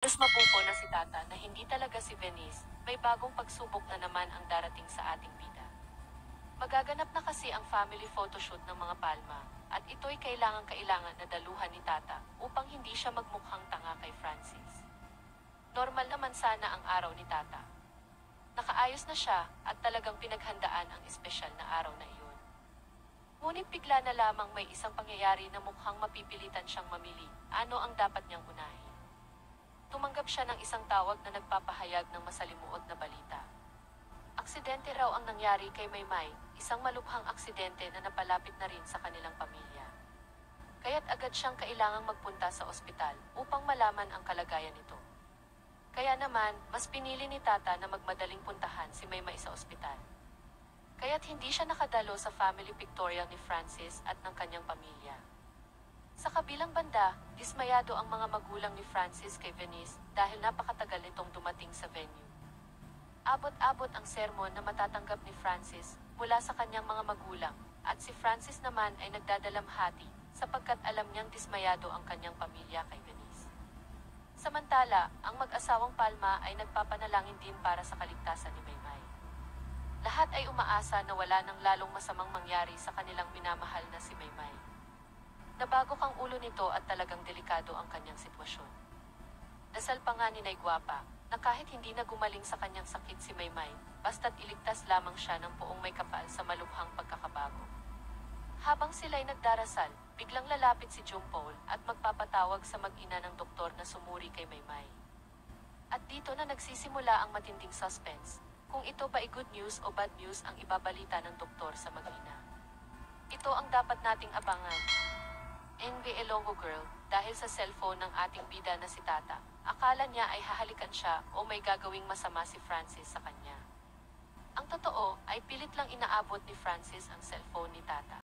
Mas mabuko na si Tata na hindi talaga si Venice, may bagong pagsubok na naman ang darating sa ating bida. Magaganap na kasi ang family photoshoot ng mga Palma, at ito'y kailangan na daluhan ni Tata upang hindi siya magmukhang tanga kay Francis. Normal naman sana ang araw ni Tata. Nakaayos na siya at talagang pinaghandaan ang espesyal na araw na iyon. Ngunit bigla na lamang may isang pangyayari na mukhang mapipilitan siyang mamili. Ano ang dapat niyang unahin? Tumanggap siya ng isang tawag na nagpapahayag ng masalimuot na balita. Aksidente raw ang nangyari kay Maymay, isang malubhang aksidente na napalapit na rin sa kanilang pamilya. Kaya't agad siyang kailangang magpunta sa ospital upang malaman ang kalagayan nito. Kaya naman, mas pinili ni Tata na magmadaling puntahan si Maymay sa ospital. Kaya't hindi siya nakadalo sa family pictorial ni Francis at ng kanyang pamilya. Sa kabilang banda, dismayado ang mga magulang ni Francis kay Venice dahil napakatagal nitong dumating sa venue. Abot-abot ang sermon na matatanggap ni Francis mula sa kanyang mga magulang, at si Francis naman ay nagdadalamhati sapagkat alam niyang dismayado ang kanyang pamilya kay Venice. Samantala, ang mag-asawang Palma ay nagpapanalangin din para sa kaligtasan ni Maymay. Lahat ay umaasa na wala nang lalong masamang mangyari sa kanilang minamahal na si Maymay. Nabagok ang ulo nito at talagang delikado ang kanyang sitwasyon. Dasal pa nga ni Nay Guapa na kahit hindi na gumaling sa kanyang sakit si Maymay, basta't iligtas lamang siya ng poong may kapal sa malubhang pagkakabago. Habang sila'y nagdarasal, biglang lalapit si Jung Paul at magpapatawag sa mag-ina ng doktor na sumuri kay Maymay. At dito na nagsisimula ang matinding suspense, kung ito ba ay good news o bad news ang ibabalita ng doktor sa mag-ina. Ito ang dapat nating abangan. NB Ilonggo Girl, dahil sa cellphone ng ating bida na si Tata, akala niya ay hahalikan siya o may gagawing masama si Francis sa kanya. Ang totoo ay pilit lang inaabot ni Francis ang cellphone ni Tata.